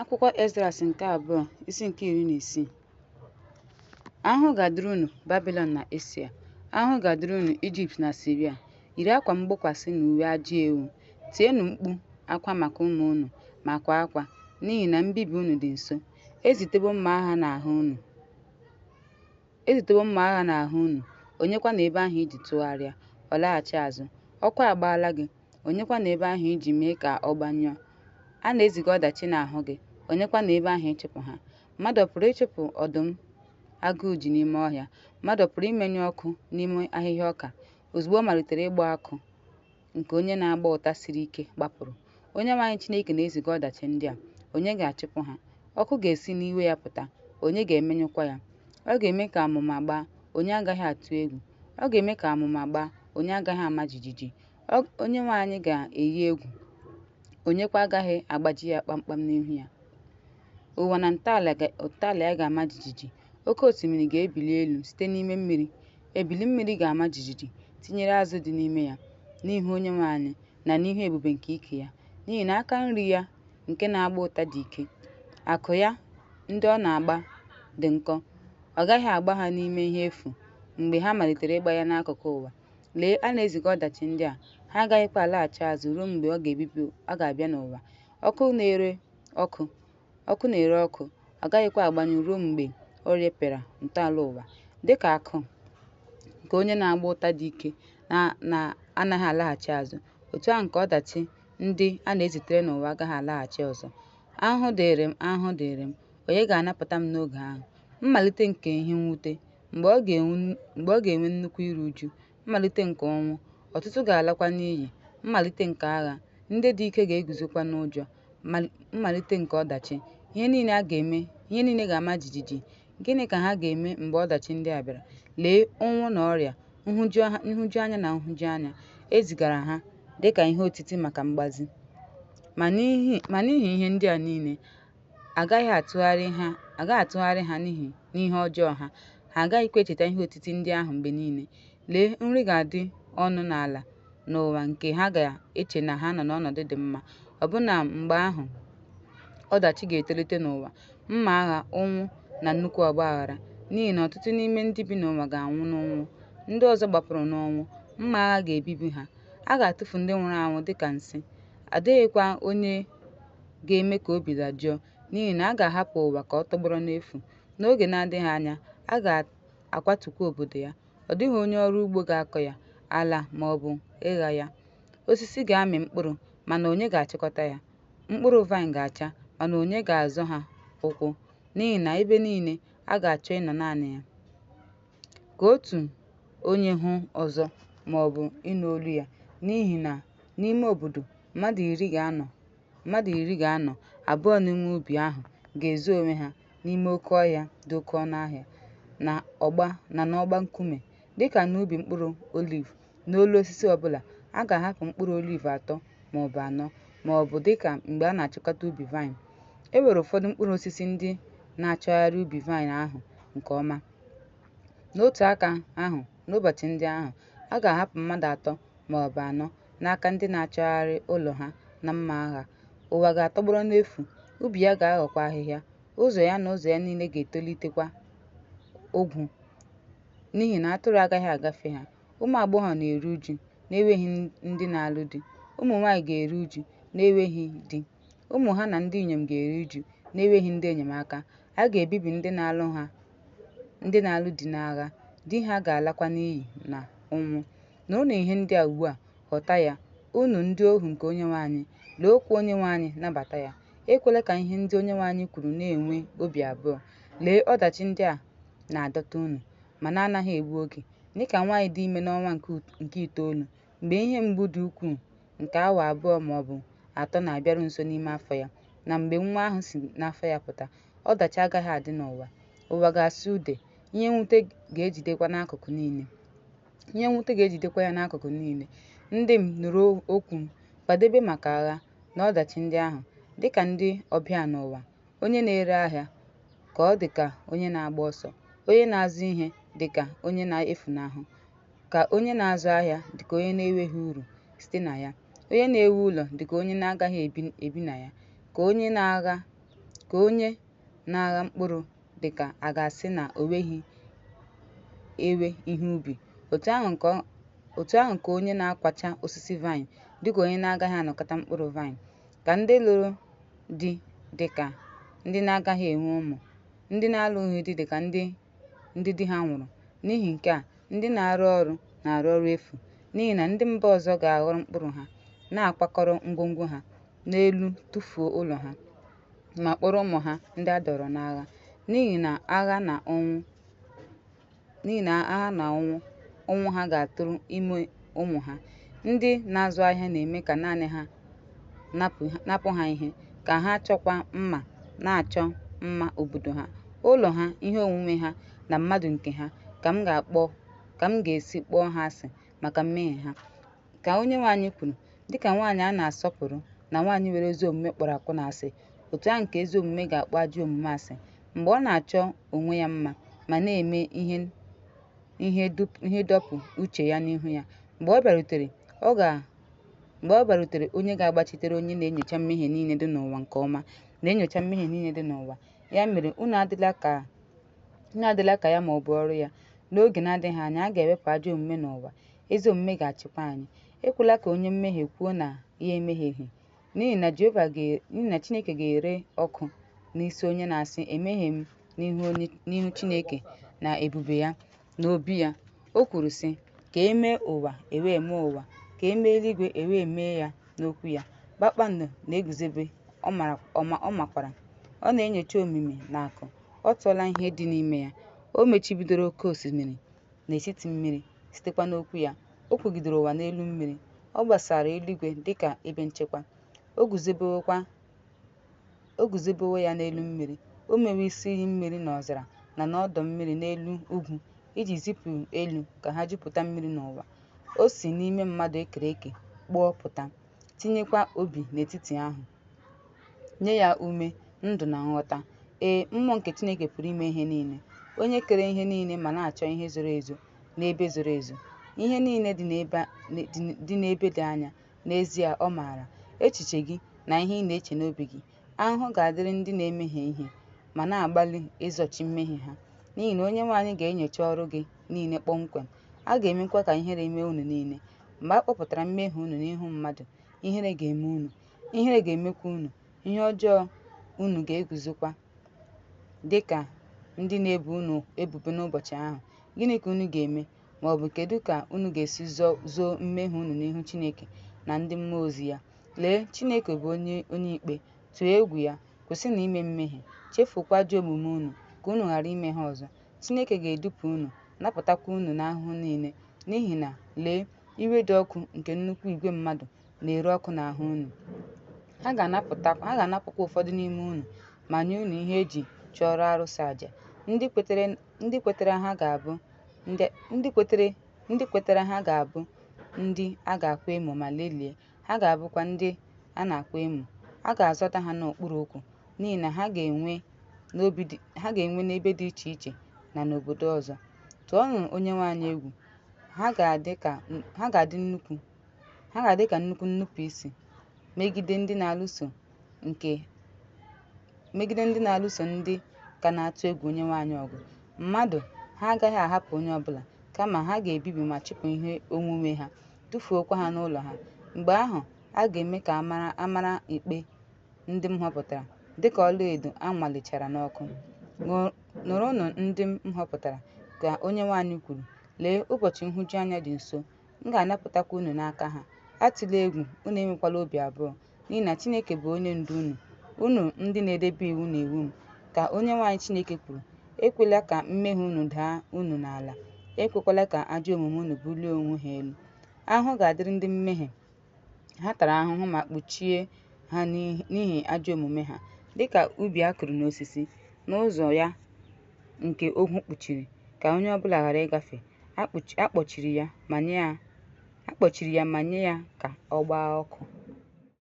Akwụkwọ Esdras nke abụọ isi nke 16. Ahụhụ ga-adịrị unu Babilọn na Asia, ahụhụ ga-adịrị unu Ijipt na Siria. Yiri akwa mgbokwasị na uwe ajị ewu, tienụ mkpu akwa maka ụmụ unu, ma kwa akwa, n'ihi na mbibi unu dị nso. Ezitebo mma agha n'ahụ unu, onyekwa na ebe ahụ iji tụgharịa, ọ laghachi azụ. Ọkụ agbaala gị, onyekwa na ebe ahụ iji mee ka ọ gbanyụọ. A na-eziga ọdachi n'ahụ gị, onyekwa na ebe ahụ ịchụpụ ha. Mmadụ ọ pụrụ ịchụpụ ọdụm agụụ ji n'ime ọhịa? Mmadụ ọ pụrụ imenyụ ọkụ n'ime ahịhịa ọka? Ozugbo ọ malitere ịgba akụ nke onye na-agba ụta siri ike gbapụrụ. Onyenwe anyị Chineke na-eziga ọdachi ndị a, onye ga-achụpụ ha? Ọkụ ga-esi n'iwe ya pụta, onye ga-emenyụkwa ya? Ọ ga-eme ka amụma gbaa, onye agaghị atụ egwu. Ọ ga-eme ka amụma gbaa, onye agaghị ama jijiji. Onyenwe anyị ga-eyi egwu, onye kwa agaghị agbaji ya kpamkpam n'ihu ya. Ụwa na ntọala ya ga-ama jijiji. Oke osimiri ga-ebili elu site n'ime mmiri. Ebili mmiri ga-ama jijiji, tinyere azụ dị n'ime ya, n'ihu Onyenwe anyị na n'ihu ebube nke ike ya. N'ihi na aka nri ya nke na-agba ụta dị ike, akụ ya ndị ọ na-agba dị nkọ. Ọ gaghị agba ha n'ime ihe efu mgbe ha malitere ịgba ya n'akụkụ ụwa. Lee, a na-eziga ọdachi ndị a, ha agaghịkwa alaghachi azụ ruo mgbe ọ ga-abịa n'ụwa. Ọkụ na-ere ọkụ, ọ gaghịkwa agbanyụ ruo mgbe o repịara ntọala ụwa. Dịka akụ nke onye na-agba ụta dị ike na-anaghị alaghachi azụ, otu ahụ nke ọdachi ndị a na-ezitere n'ụwa agaghị alaghachi ọzọ. Ahụhụ dịrị m, ahụhụ dịrị m, onye ga-anapụta m n'oge ahụ? Mmalite nke ihe mwute, mgbe ọ ga-enwe nnukwu iru uju. Mmalite nke ọnwụ, ọtụtụ ga-alakwa n'iyi. Mmalite nke agha, ndị dị ike ga-eguzokwa n'ụjọ. Mmalite nke ọdachi, ihe niile ga-ama jijiji. Gịnị ka ha ga-eme mgbe ọdachi ndị a bịara? Lee, ụnwụ na ọrịa, nhụjuanya na nhụjuanya. Ezigara ha dịka ihe otiti maka mgbazi. Ma n'ihi ihe ndị a niile, agaghị atụgharị ha n'ihe ọjọọ ha. Ha agaghịkwa echeta ihe otiti ndị ahụ mgbe niile. Lee, nri ga-adị ọnụ n'ala n'ụwa nke ha ga-eche na ha nọ n'ọnọdụ dị mma. Ọbụna mgbe ahụ, ọdachi ga-etolite n'ụwa, mma agha, ụnwụ na nnukwu ọgbaghara. N'ihi na ọtụtụ n'ime ndị bi n'ụwa ga-anwụ n'ụnwụ, ndị ọzọ gbapụrụ n'ọnwụ. Mma agha ga-ebibi ha, a ga-atụfu ndị nwụrụ anwụ dịka nsị. Adịghịkwa onye ga-eme ka obi dajụọ, n'ihi na a ga-ahapụ ụwa ka ọ tọgbọrọ n'efu. N'oge na-adịghị anya, a ga-akwatukwa obodo ya. Ọ dịghị onye ọrụ ugbo ga-akọ ya, ala ma ọ bụ ịgha ya. Osisi ga-amị mkpụrụ, mana onye ga-achịkọta ya? Mkpụrụ vaịn ga-acha, mana onye ga-azọ ha ụkwụ? N'ihi na ebe niile a ga-achọ ịnọ naanị ya. Ka otu onye hụ ọzọ ma ọ bụ ịnụ olu ya, n'ihi na n'ime obodo mmadụ iri ga-anọ, abụọ n'ime ubi ahụ ga-ezo onwe ha n'ime oke ọhịa dị oke ọnụ ahịa na n'ọgba nkume. Dịka n'ubi mkpụrụ oliv, n'olu osisi ọbụla a ga-ahapụ mkpụrụ oliv 3 ma ọ bụ 4, ma ọ bụ dịka mgbe a na-achịkọta ubi vaịn. E nwere ụfọdụ mkpụrụ osisi ndị na-achọgharị ubi vaịn ahụ nke ọma. N'otu aka ahụ, n'ụbọchị ndị ahụ, a ga-ahapụ mmadụ 3 ma ọ bụ 4 n'aka ndị na-achọgharị ụlọ ha na mma agha. Ụwa ga-atọgbọrọ n'efu, ubi ya ga-aghọkwa ahịhịa. Ụzọ ya na ụzọ ya niile ga-etolitekwa ogwu, n'ihi na atụrụ agaghị agafe ha. Ụmụ agbọghọ na-eru uju na-enweghị ndị na-alụ di. Ụmụ nwaanyị ga-eru uju na-enweghị di. Ụmụ ha na ndị inyom ga-eru uju na-enweghị ndị enyemaka. A ga-ebibi ndị na-alụ di n'agha, di ha ga-alakwa n'iyi na ụnwụ. Nụrụnụ ihe ndị a ugbu a, ghọta ya, unu ndị ohu nke Onyenwe anyị. Lee okwu Onyenwe anyị, nabata ya. Ekwela ka ihe ndị Onyenwe anyị kwuru na-enwe obi abụọ. Lee, ọdachi ndị a na-adọta unu, ma na-anaghị egbu oge. Dịka nwaanyị dị ime n'ọnwa nke 9, mgbe ihe mgbu dị ukwuu nke awa 2 ma ọ bụ 3 na-abịaru nso n'ime afọ ya, na mgbe nwa ahụ si n'afọ ya pụta, ọdachi agaghị adị n'ụwa. Ụwa ga-asụ ude, ihe mwute ga-ejidekwa ya n'akụkụ niile. Ndị m, nụrụ okwu m, kwadebe maka agha na ọdachi ndị ahụ. Dịka ndị ọbịa n'ụwa, onye na-ere ahịa ka ọ dị ka onye na-agba ọsọ, onye na-azụ ihe dị ka onye na-efunahụ, ka onye na-azụ ahịa dị ka onye na-enweghị uru site na ya, onye na-ewu ụlọ dị ka onye na-agaghị ebi na ya, ka onye na-agha ka onye na-agha mkpụrụ dịka a ga-asị na o weghị ewe ihe ubi. Otu ahụ ka onye na-akwacha osisi vaịn dịka onye na-agaghị anakọta mkpụrụ vaịn. Ka ndị lụrụ di dịka ndị na-agaghị enwe ụmụ. Ndị na-alụghị di dịka ndị di ha nwụrụ. N'ihi nke a, ndị na-arụ ọrụ na-arụ ọrụ efu, n'ihi na ndị mba ọzọ ga-aghọrọ mkpụrụ ha, na-akwakọrọ ngwongwo ha n'elu tụfuo ụlọ ha, ma kpọrọ ụmụ ha ndị a dọrọ n'agha. N'ihi na agha na ọnwụ ha ga-atụrụ ime ụmụ ha. Ndị na-azụ ahịa na-eme ka naanị ha napụ ha ihe, ka ha chọkwa na-achọ mma obodo ha, ụlọ ha, ihe onwunwe ha na mmadụ nke ha, ka m ga-esi kpọọ ha asị maka mmehie ha. Ka Onyenwe anyị kwuru, dịka nwaanyị a na-asọpụrụ na nwaanyị nwere ezi omume kpọrọ akwụna asị, otu ahụ nke ezi omume ga-akpọ ajọ omume asị mgbe ọ na-achọ onwe ya mma ma na-eme ihe dọpụ uche ya n'ihu ya. Mgbe ọ bịarutere onye ga-agbachitere onye na-enyocha mmehie niile dị n'ụwa nke ọma, na-enyocha mmehie niile dị n'ụwa. Ya mere, unu adịla ka ya ma ọ bụ ọrụ ya. N'oge na-adịghị anya, a ga-ewepụ ajọ omume n'ụwa, ezi omume ga-achịkwa anyị. Ekwela ka onye mmehie kwuo na ya emehieghị, n'ihi na Chineke ga-ere ọkụ n'isi onye na-asị, emehie m n'ihu Chineke na ebube ya na obi ya. O kwuru sị, ka e mee ụwa ewee mee ụwa, ka e mee eluigwe ewee mee ya n'okwu ya. Kpakpando na-eguzobe, ọ makwara. Ọ na-enyocha omimi na akụ. Ọ tụọla ihe dị n'ime ya. O mechibidoro oke osimiri n'etiti mmiri sitekwa n'okwu ya. O kwugidere ụwa n'elu mmiri. Ọ gbasara eluigwe dịka ebe nchekwa. O guzobewo ya n'elu mmiri. O mewe isi iyi mmiri n'ọzara na n'ọdọ mmiri n'elu ugwu, iji zipụ elu ka ha jupụta mmiri n'ụwa. O si n'ime mmadụ ekere eke kpụọ pụta, tinyekwa obi n'etiti ahụ, nye ya ume, ndụ na nghọta. Ee, mmụọ nke Chineke pụrụ ime ihe niile. Onye kere ihe niile ma na-achọ ihe zoro ezo n'ebe zoro ezo. Ihe niile dị n'ebe dị anya. N'ezie, ọ maara echiche gị na ihe ị na-eche n'obi gị. Ahụhụ ga-adịrị ndị na-emehie ihe ma na-agbalị ịzọchi mmehie ha, n'ihi na Onyenwe anyị ga-enyocha ọrụ gị niile kpọmkwem. A ga-emekwa ka ihere mee unu niile. Mgbe a kpọpụtara mmehie unu n'ihu mmadụ, ihere ga-eme unu, ihere ga-emekwa unu. Ihe ọjọọ unu ga-eguzokwa dịka ndị na-ebo unu ebubo n'ụbọchị ahụ. Gịnị ka unu ga-eme? Ma ọ bụ kedu ka unu ga-esi zoo mmehie unu n'ihu Chineke na ndị mmụọ ozi ya? Lee, Chineke bụ onye ikpe. Tụọ egwu ya, kwụsịnụ ime mmehie, chefukwa ajọ omume unu, ka unu ghara ime ha ọzọ. Chineke ga-edupu unu, napụtakwa unu n'ahụhụ niile, n'ihi na, lee, iwe dị ọkụ nke nnukwu igwe mmadụ na-ere ọkụ n'ahụ unu. Ha ga-anapụkwa ụfọdụ n'ime unu ma nye unu ihe eji chụọrọ arụsị àjà. Ndị kwetere ha ga-abụ ndị a ga-akwa emo ma lelie. Ha ga-abụkwa ndị a na-akwa emo. A ga-azọta ha n'okpuru ụkwụ, n'ihi na ha ga-enwe n'ebe dị iche iche na n'obodo ọzọ. Tụọnụ Onyenwe anyị egwu. Ha ga-adị ka nnukwu nnupụ isi megide ndị na-alụso ndị ka na-atụ egwu Onyenwe anyị ọgụ. Mmadụ ha agaghị ahapụ onye ọbụla, kama ha ga-ebibi ma chụpụ ihe onwunwe ha, tụfuokwa ha n'ụlọ ha. Mgbe ahụ, a ga-eme ka amara ikpe ndị m họpụtara dịka ọlaedo a nwalichara n'ọkụ. Nụrụnụ ndị m họpụtara, ka Onyenwe anyị kwuru. Lee, ụbọchị nhụjuanya dị nso. M ga-anapụtakwa unu n'aka ha. Atụla egwu, unu enwekwala obi abụọ, n'ihi na Chineke bụ onye ndu unu. Unu ndị na-edebe iwu na iwu m, ka Onyenwe anyị Chineke kwuru. Ekwela ka mmehie unu daa unu n'ala. Ekwekwala ka ajọ omume unu bulie onwe ha elu. Ahụhụ ga-adịrị ndị mmehie. Ha tara ahụhụ ma kpuchie ha n'ihi ajọ omume ha, dịka ubi a kụrụ n'osisi n'ụzọ ya nke ogwu kpuchiri, ka onye ọbụla ghara ịgafe. A kpọchiri ya ma nye ya ka ọ gbaa ọkụ.